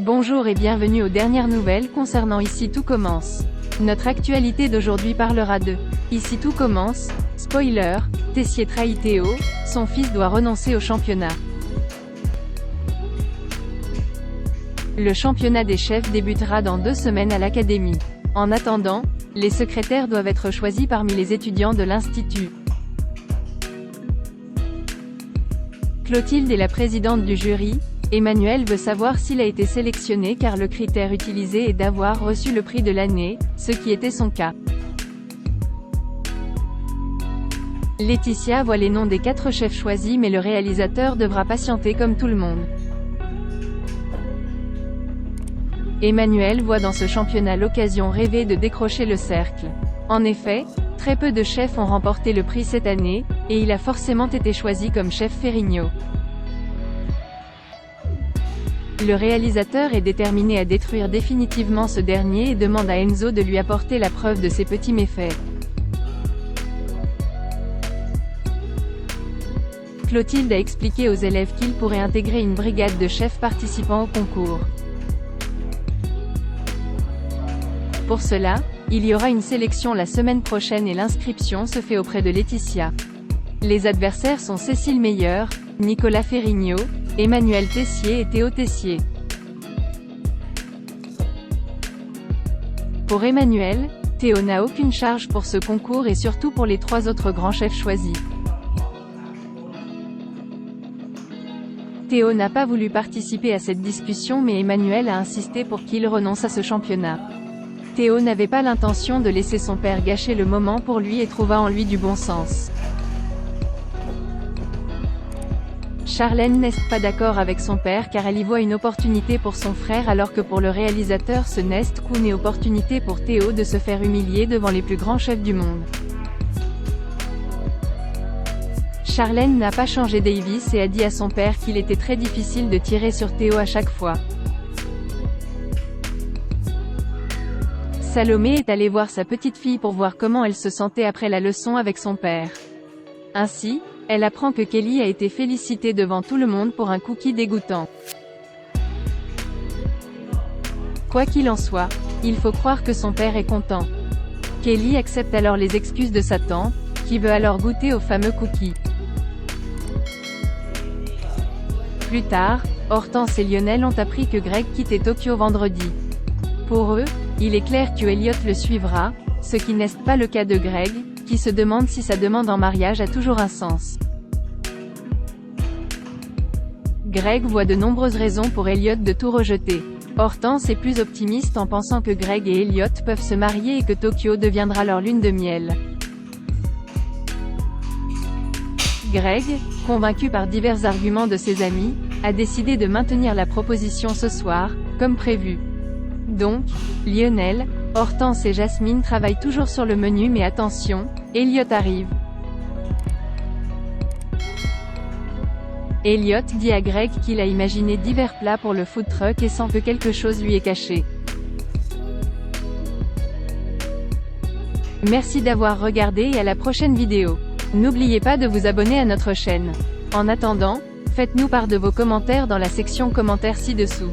Bonjour et bienvenue aux dernières nouvelles concernant Ici Tout Commence. Notre actualité d'aujourd'hui parlera de Ici Tout Commence, spoiler, Tessier trahit Théo, son fils doit renoncer au championnat. Le championnat des chefs débutera dans 2 semaines à l'académie. En attendant, les secrétaires doivent être choisis parmi les étudiants de l'institut. Clotilde est la présidente du jury. Emmanuel veut savoir s'il a été sélectionné car le critère utilisé est d'avoir reçu le prix de l'année, ce qui était son cas. Laetitia voit les noms des 4 chefs choisis mais le réalisateur devra patienter comme tout le monde. Emmanuel voit dans ce championnat l'occasion rêvée de décrocher le cercle. En effet, très peu de chefs ont remporté le prix cette année, et il a forcément été choisi comme chef Ferrigno. Le réalisateur est déterminé à détruire définitivement ce dernier et demande à Enzo de lui apporter la preuve de ses petits méfaits. Clotilde a expliqué aux élèves qu'ils pourraient intégrer une brigade de chefs participant au concours. Pour cela, il y aura une sélection la semaine prochaine et l'inscription se fait auprès de Laetitia. Les adversaires sont Cécile Meyer, Nicolas Ferrigno, Emmanuel Tessier et Théo Tessier. Pour Emmanuel, Théo n'a aucune charge pour ce concours et surtout pour les 3 autres grands chefs choisis. Théo n'a pas voulu participer à cette discussion mais Emmanuel a insisté pour qu'il renonce à ce championnat. Théo n'avait pas l'intention de laisser son père gâcher le moment pour lui et trouva en lui du bon sens. Charlène n'est pas d'accord avec son père car elle y voit une opportunité pour son frère alors que pour le réalisateur ce n'est qu'une opportunité pour Théo de se faire humilier devant les plus grands chefs du monde. Charlène n'a pas changé Davis et a dit à son père qu'il était très difficile de tirer sur Théo à chaque fois. Salomé est allée voir sa petite fille pour voir comment elle se sentait après la leçon avec son père. Ainsi, elle apprend que Kelly a été félicitée devant tout le monde pour un cookie dégoûtant. Quoi qu'il en soit, il faut croire que son père est content. Kelly accepte alors les excuses de sa tante, qui veut alors goûter au fameux cookie. Plus tard, Hortense et Lionel ont appris que Greg quittait Tokyo vendredi. Pour eux, il est clair que Elliot le suivra, ce qui n'est pas le cas de Greg, qui se demande si sa demande en mariage a toujours un sens. Greg voit de nombreuses raisons pour Elliot de tout rejeter. Hortense est plus optimiste en pensant que Greg et Elliot peuvent se marier et que Tokyo deviendra leur lune de miel. Greg, convaincu par divers arguments de ses amis, a décidé de maintenir la proposition ce soir, comme prévu. Donc, Lionel, Hortense et Jasmine travaillent toujours sur le menu mais attention, Elliot arrive. Elliot dit à Greg qu'il a imaginé divers plats pour le food truck et sans que quelque chose lui est caché. Merci d'avoir regardé et à la prochaine vidéo. N'oubliez pas de vous abonner à notre chaîne. En attendant, faites-nous part de vos commentaires dans la section commentaires ci-dessous.